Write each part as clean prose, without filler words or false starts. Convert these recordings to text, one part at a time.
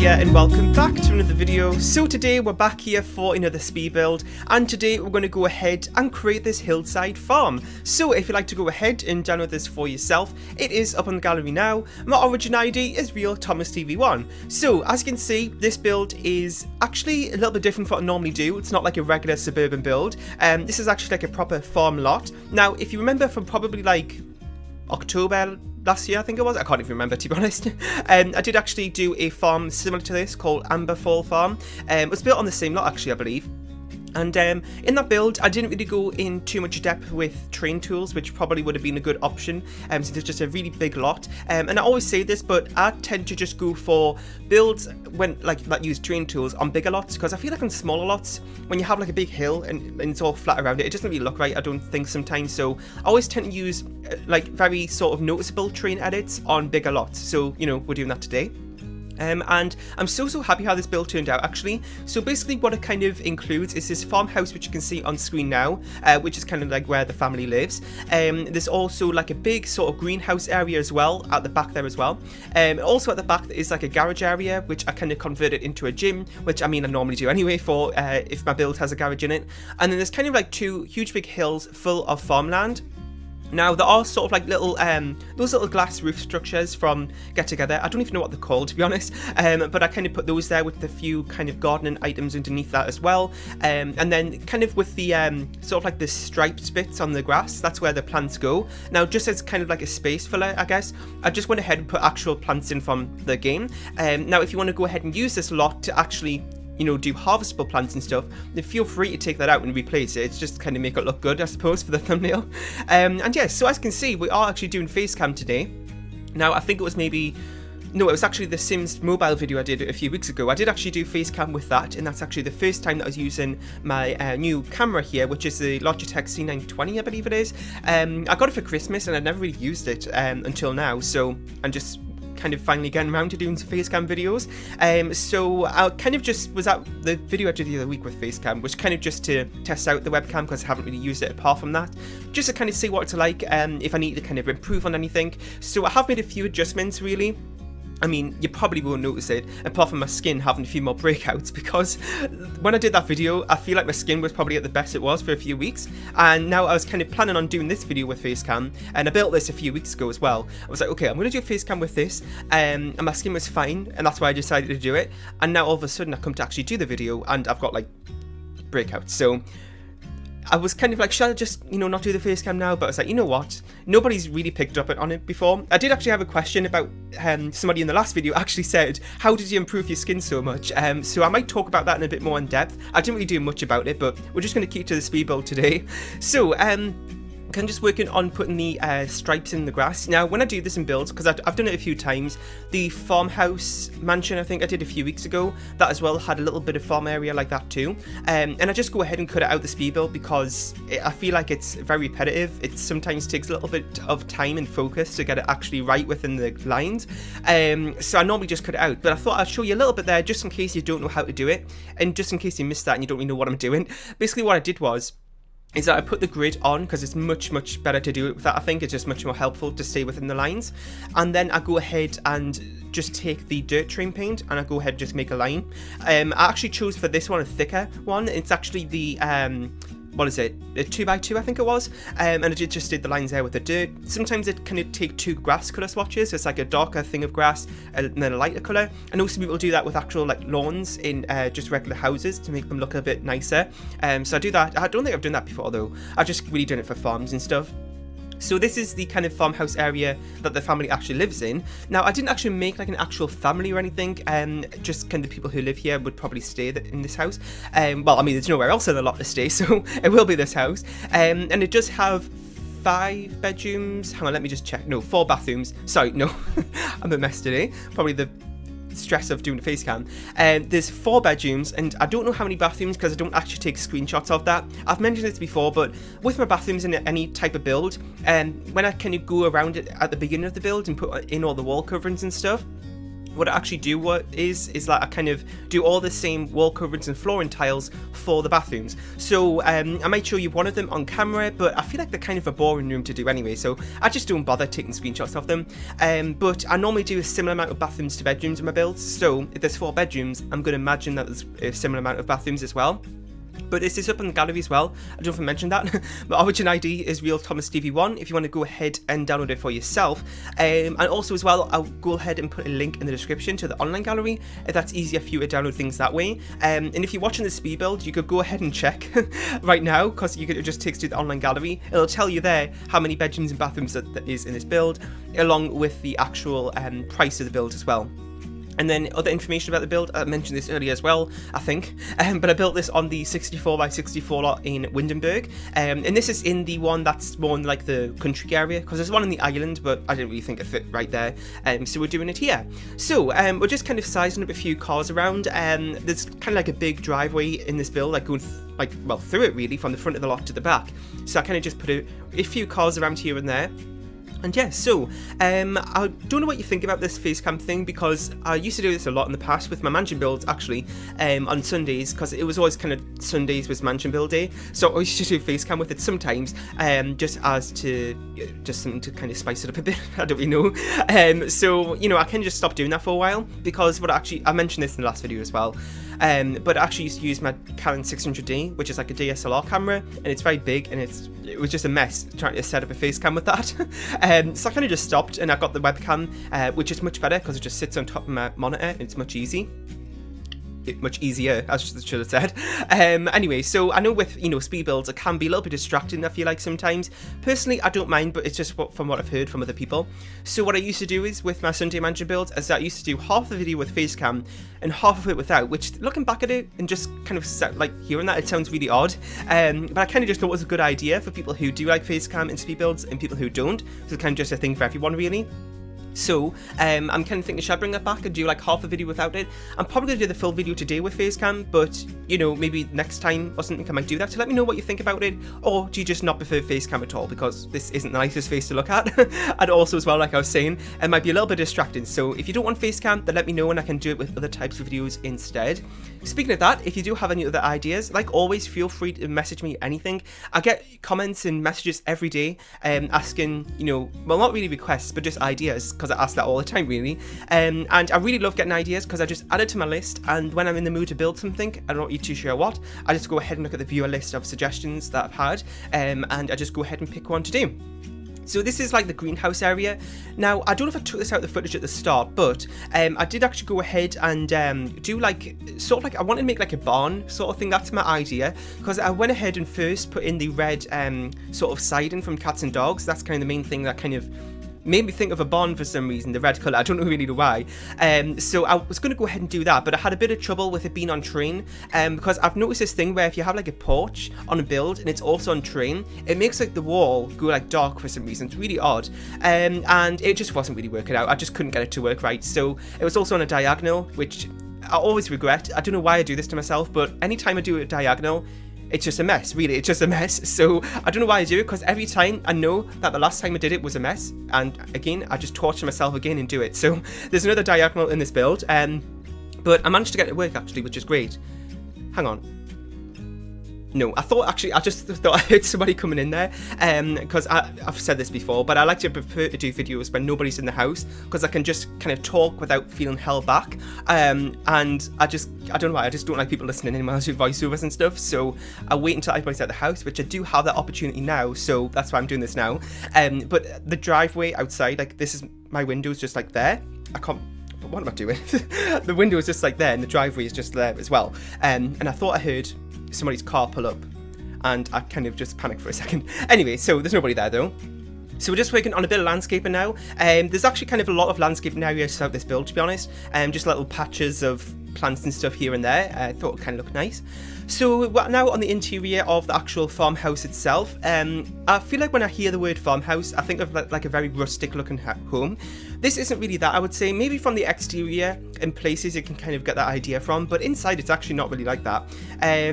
there and welcome back to another video. So today we're back here for another speed build, and today we're going to go ahead and create this hillside farm. So if you'd like to go ahead and download this for yourself, it is up on the gallery now. My origin ID is Real Thomas TV1. So as you can see, this build is actually a little bit different from what I normally do. It's not like a regular suburban build. This is actually like a proper farm lot. Now if you remember from probably like October last year, I think it was. I can't even remember, to be honest. I did actually do a farm similar to this called Amber Fall Farm. It was built on the same lot, actually, I believe. And in that build, I didn't really go in too much depth with train tools, which probably would have been a good option, since it's just a really big lot. And I always say this, but I tend to just go for builds that use train tools on bigger lots, because I feel like on smaller lots, when you have like a big hill and it's all flat around it, it doesn't really look right, I don't think, sometimes. So I always tend to use like very sort of noticeable train edits on bigger lots. So, you know, we're doing that today. And I'm so happy how this build turned out, actually. So basically what it kind of includes is this farmhouse, which you can see on screen now, which is kind of like where the family lives. There's also like a big sort of greenhouse area as well at the back there as well. Also at the back there is like a garage area, which I kind of converted into a gym, which I mean I normally do anyway for if my build has a garage in it. And then there's kind of like two huge big hills full of farmland. Now, there are sort of like little, those little glass roof structures from Get Together. I don't even know what they're called, to be honest, but I kind of put those there with a few kind of gardening items underneath that as well. And then kind of with the sort of like the striped bits on the grass, that's where the plants go. Now, just as kind of like a space filler, I guess, I just went ahead and put actual plants in from the game. Now, if you want to go ahead and use this lot to actually, you know, do harvestable plants and stuff, then feel free to take that out and replace it. It's just kind of make it look good, I suppose, for the thumbnail. And yeah, so as you can see, we are actually doing FaceCam today. Now, I think it was maybe... No, it was actually the Sims mobile video I did a few weeks ago. I did actually do FaceCam with that, and that's actually the first time that I was using my new camera here, which is the Logitech C920, I believe it is. I got it for Christmas, and I never really used it until now, so I'm just kind of finally getting around to doing some FaceCam videos. So I kind of just was at the video I did the other week with FaceCam, was kind of just to test out the webcam, because I haven't really used it apart from that, just to kind of see what it's like, if I need to kind of improve on anything. So I have made a few adjustments, really. I mean, you probably won't notice it, apart from my skin having a few more breakouts, because when I did that video, I feel like my skin was probably at the best it was for a few weeks, and now I was kind of planning on doing this video with FaceCam, and I built this a few weeks ago as well. I was like, okay, I'm going to do a FaceCam with this, and my skin was fine, and that's why I decided to do it, and now all of a sudden I come to actually do the video, and I've got like breakouts. So I was kind of like, should I just, you know, not do the FaceCam now? But I was like, you know what? Nobody's really picked up on it before. I did actually have a question about, somebody in the last video actually said, how did you improve your skin so much? So I might talk about that in a bit more in depth. I didn't really do much about it, but we're just going to keep to the speed build today. So, I'm just working on putting the stripes in the grass. Now, when I do this in builds, because I've done it a few times, the farmhouse mansion I think I did a few weeks ago, that as well had a little bit of farm area like that too. And I just go ahead and cut it out the speed build, because I feel like it's very repetitive. It sometimes takes a little bit of time and focus to get it actually right within the lines. So I normally just cut it out, but I thought I'd show you a little bit there, just in case you don't know how to do it, and just in case you missed that and you don't really know what I'm doing. Basically what I did is that I put the grid on, because it's much better to do it with that. I think it's just much more helpful to stay within the lines. And then I go ahead and just take the dirt train paint, and I go ahead and just make a line. I actually chose for this one a thicker one. It's actually the what is it, a 2x2 I think it was, and I just did the lines there with the dirt. Sometimes it kind of take two grass colour swatches, so it's like a darker thing of grass and then a lighter colour, and also people do that with actual like lawns in just regular houses to make them look a bit nicer. So I do that. I don't think I've done that before though. I've just really done it for farms and stuff. So this is the kind of farmhouse area that the family actually lives in. Now, I didn't actually make like an actual family or anything, just kind of people who live here would probably stay in this house. Well, I mean, there's nowhere else in the lot to stay, so it will be this house. And it does have 5 bedrooms. Hang on, let me just check. No, 4 bathrooms. Sorry, no, I'm a mess today. Probably the stress of doing a face cam. There's 4 bedrooms, and I don't know how many bathrooms because I don't actually take screenshots of that. I've mentioned this before, but with my bathrooms in any type of build, when I kind of go around it at the beginning of the build and put in all the wall coverings and stuff, what I actually do is like I kind of do all the same wall coverings and flooring tiles for the bathrooms. So I might show you one of them on camera, but I feel like they're kind of a boring room to do anyway, so I just don't bother taking screenshots of them. But I normally do a similar amount of bathrooms to bedrooms in my builds, so if there's 4 bedrooms, I'm going to imagine that there's a similar amount of bathrooms as well. But this is up in the gallery as well. I don't know if I mentioned that. My origin ID is RealThomasTV1 if you want to go ahead and download it for yourself. And also as well, I'll go ahead and put a link in the description to the online gallery if that's easier for you to download things that way. And if you're watching the speed build, you could go ahead and check right now, because it just takes you to the online gallery. It'll tell you there how many bedrooms and bathrooms that is in this build, along with the actual price of the build as well. And then other information about the build, I mentioned this earlier as well, I think, but I built this on the 64x64 lot in Windenburg, and this is in the one that's more in like the country area, because there's one in the island, but I didn't really think it fit right there, so we're doing it here. So we're just kind of sizing up a few cars around, there's kind of like a big driveway in this build, like going through it really, from the front of the lot to the back, so I kind of just put a few cars around here and there. And yeah, so I don't know what you think about this FaceCam thing, because I used to do this a lot in the past with my mansion builds actually, on Sundays, because it was always kind of Sundays was mansion build day, so I used to do FaceCam with it sometimes, just something to kind of spice it up a bit. I don't really know. So you know, I can just stop doing that for a while, because I mentioned this in the last video as well. But I actually used to use my Canon 600D, which is like a DSLR camera, and it's very big, and it was just a mess trying to set up a FaceCam with that. So I kind of just stopped, and I got the webcam, which is much better because it just sits on top of my monitor, and it's much easier, I should have said. Anyway, so I know with, you know, speed builds, it can be a little bit distracting, I feel like, sometimes. Personally, I don't mind, but it's just from what I've heard from other people. So what I used to do is, with my Sunday mansion builds, is I used to do half the video with FaceCam and half of it without, which, looking back at it and just kind of like hearing that, it sounds really odd. But I kind of just thought it was a good idea for people who do like FaceCam and speed builds and people who don't. So it's kind of just a thing for everyone, really. So, I'm kind of thinking, should I bring that back and do like half a video without it? I'm probably going to do the full video today with FaceCam, but, you know, maybe next time or something I might do that. So let me know what you think about it, or do you just not prefer FaceCam at all, because this isn't the nicest face to look at? And also as well, like I was saying, it might be a little bit distracting, so if you don't want FaceCam, then let me know and I can do it with other types of videos instead. Speaking of that, if you do have any other ideas, like always, feel free to message me anything. I get comments and messages every day, asking, you know, well, not really requests, but just ideas, because I ask that all the time, really. And I really love getting ideas, because I just add it to my list, and when I'm in the mood to build something, I'm not really too sure what, I just go ahead and look at the viewer list of suggestions that I've had, and I just go ahead and pick one to do. So this is like the greenhouse area. Now, I don't know if I took this out of the footage at the start, but I did actually go ahead and do like, sort of like, I wanted to make like a barn sort of thing. That's my idea, because I went ahead and first put in the red sort of siding from Cats and Dogs. That's kind of the main thing that kind of made me think of a barn for some reason, the red colour. I don't really know why. So I was going to go ahead and do that, but I had a bit of trouble with it being on terrain, because I've noticed this thing where if you have like a porch on a build and it's also on terrain, it makes like the wall go like dark for some reason. It's really odd, and it just wasn't really working out. I just couldn't get it to work right. So it was also on a diagonal, which I always regret. I don't know why I do this to myself, but anytime I do a diagonal, it's just a mess, really. It's just a mess. So I don't know why I do it, because every time I know that the last time I did it was a mess, and again I just torture myself again and do it. So there's another diagonal in this build, but I managed to get it to work actually, which is great. Hang on. No, I just thought I heard somebody coming in there, because I've said this before, but I like to prefer to do videos when nobody's in the house, because I can just kind of talk without feeling held back, and I don't know why, I just don't like people listening in when I do voiceovers and stuff, so I wait until everybody's at the house, which I do have that opportunity now, so that's why I'm doing this now. But the driveway outside, like, this is my window's just like there, but what am I doing? The window is just like there, and the driveway is just there as well, and I thought I heard somebody's car pull up, and I kind of just panicked for a second. Anyway, so there's nobody there though. So we're just working on a bit of landscaping now. There's actually kind of a lot of landscaping areas throughout this build, to be honest. Just little patches of plants and stuff here and there. I thought it kind of looked nice. So we're now on the interior of the actual farmhouse itself. I feel like when I hear the word farmhouse, I think of like a very rustic looking home. This isn't really that, I would say. Maybe from the exterior in places you can kind of get that idea from, but inside it's actually not really like that.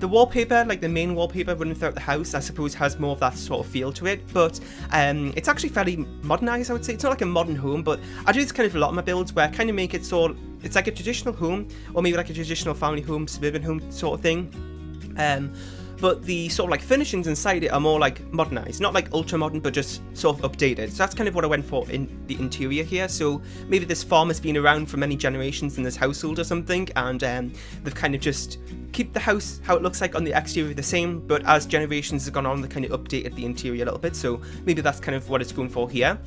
The wallpaper, like the main wallpaper running throughout the house, I suppose has more of that sort of feel to it, but it's actually fairly modernized, I would say. It's not like a modern home, but I do this kind of a lot in my builds where I kind of make it sort of, it's like a traditional home, or maybe like a traditional family home, suburban home sort of thing. But the sort of like furnishings inside it are more like modernized, not like ultra modern, but just sort of updated. So that's kind of what I went for in the interior here. So maybe this farm has been around for many generations in this household or something, and they've kind of just keep the house how it looks like on the exterior the same, but as generations have gone on, they kind of updated the interior a little bit. So maybe that's kind of what it's going for here.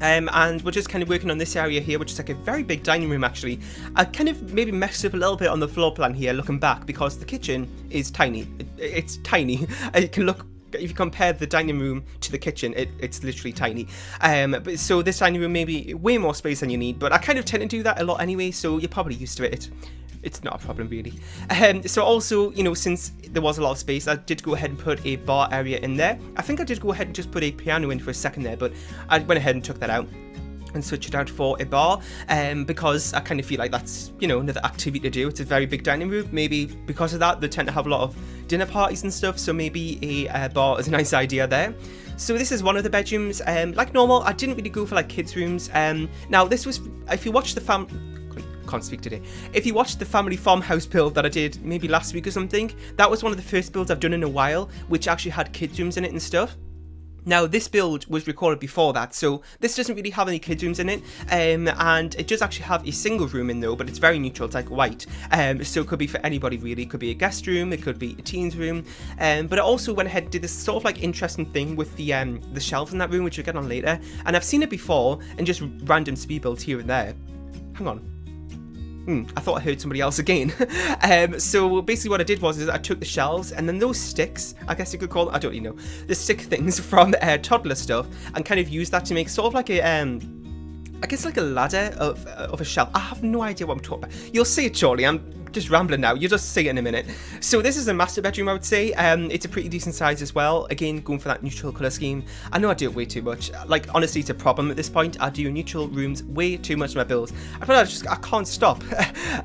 And we're just kind of working on this area here, which is like a very big dining room actually. I kind of maybe messed up a little bit on the floor plan here looking back, because the kitchen is tiny. It's tiny. You can look, if you compare the dining room to the kitchen, it's literally tiny. So this dining room may be way more space than you need, but I kind of tend to do that a lot anyway, so you're probably used to it. It's not a problem really. So also, you know, since there was a lot of space, I did go ahead and put a bar area in there. I think I did go ahead and just put a piano in for a second there, but I went ahead and took that out and switch it out for a bar, because I kind of feel like that's, you know, another activity to do. It's a very big dining room. Maybe because of that, they tend to have a lot of dinner parties and stuff, so maybe a bar is a nice idea there. So this is one of the bedrooms. Like normal, I didn't really go for like kids' rooms. Now this was, if you watch the can't speak today. If you watched the family farmhouse build that I did maybe last week or something, that was one of the first builds I've done in a while, which actually had kids' rooms in it and stuff. Now, this build was recorded before that, so this doesn't really have any kids' rooms in it, and it does actually have a single room in though, but it's very neutral, it's like white, so it could be for anybody really. It could be a guest room, it could be a teens room, but it also went ahead and did this sort of like interesting thing with the shelves in that room, which we'll get on later, and I've seen it before in just random speed builds here and there. Hang on. I thought I heard somebody else again. So basically what I did was I took the shelves and then those sticks, I guess you could call them, I don't really know, the stick things from toddler stuff, and kind of used that to make sort of like a, I guess like a ladder of a shelf. I have no idea what I'm talking about. You'll see it shortly. I'm just rambling now. You'll just see it in a minute. So this is a master bedroom, I would say. It's a pretty decent size as well. Again, going for that neutral colour scheme. I know I do it way too much. Like, honestly, it's a problem at this point. I do neutral rooms way too much in my builds. I feel like I can't stop.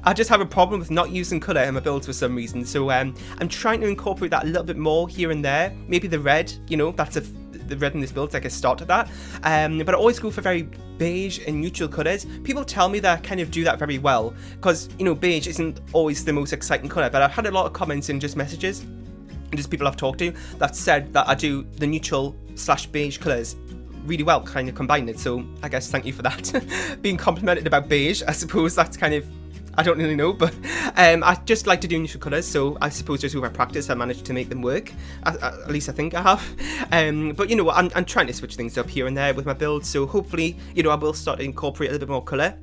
I just have a problem with not using colour in my builds for some reason. So I'm trying to incorporate that a little bit more here and there. Maybe the red, you know, the red in this build is like a start to that. But I always go for very beige and neutral colours. People tell me that I kind of do that very well, because, you know, beige isn't always the most exciting colour, but I've had a lot of comments in just messages and just people I've talked to that said that I do the neutral / beige colours really well, kind of combine it. So I guess thank you for that. Being complimented about beige, I suppose that's kind of, I don't really know, but I just like to do neutral colours, so I suppose just with my practice I managed to make them work, at least I think I have. But you know what, I'm trying to switch things up here and there with my builds, so hopefully, you know, I will start to incorporate a little bit more colour.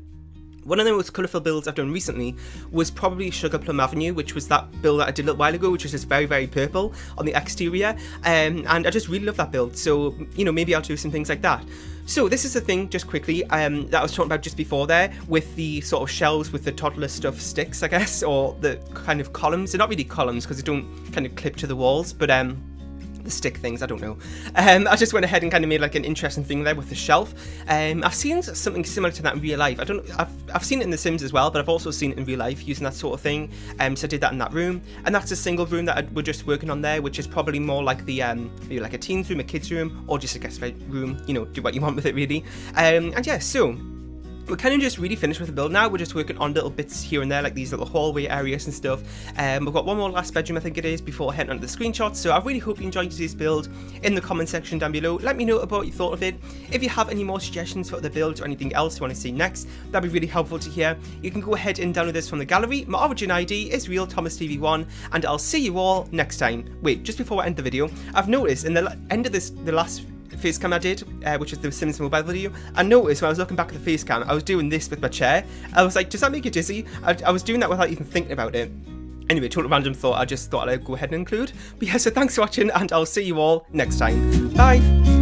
One of the most colourful builds I've done recently was probably Sugar Plum Avenue, which was that build that I did a little while ago, which was just very, very purple on the exterior, and I just really love that build, so, you know, maybe I'll do some things like that. So this is the thing, just quickly, that I was talking about just before there, with the sort of shelves with the toddler stuff sticks, I guess, or the kind of columns. They're not really columns because they don't kind of clip to the walls, but the stick things, I don't know. I just went ahead and kind of made like an interesting thing there with the shelf. I've seen something similar to that in real life. I've seen it in The Sims as well, but I've also seen it in real life using that sort of thing. So I did that in that room, and that's a single room that we're just working on there, which is probably more like the maybe like a teens room, a kids room, or just a guest room. You know, do what you want with it really. And yeah, so we're kind of just really finished with the build now. We're just working on little bits here and there, like these little hallway areas and stuff. We've got one more last bedroom, I think it is, before heading on to the screenshots. So I really hope you enjoyed today's build. In the comment section down below, let me know about what you thought of it. If you have any more suggestions for other builds or anything else you want to see next, that'd be really helpful to hear. You can go ahead and download this from the gallery. My origin ID is RealThomasTV1, and I'll see you all next time. Wait, just before I end the video, I've noticed in the end of the last FaceCam I did, which was the Sims mobile video, I noticed when I was looking back at the FaceCam, I was doing this with my chair. I was like, does that make you dizzy? I was doing that without even thinking about it. Anyway, total random thought, I just thought I'd go ahead and include. But yeah, so thanks for watching, and I'll see you all next time. Bye!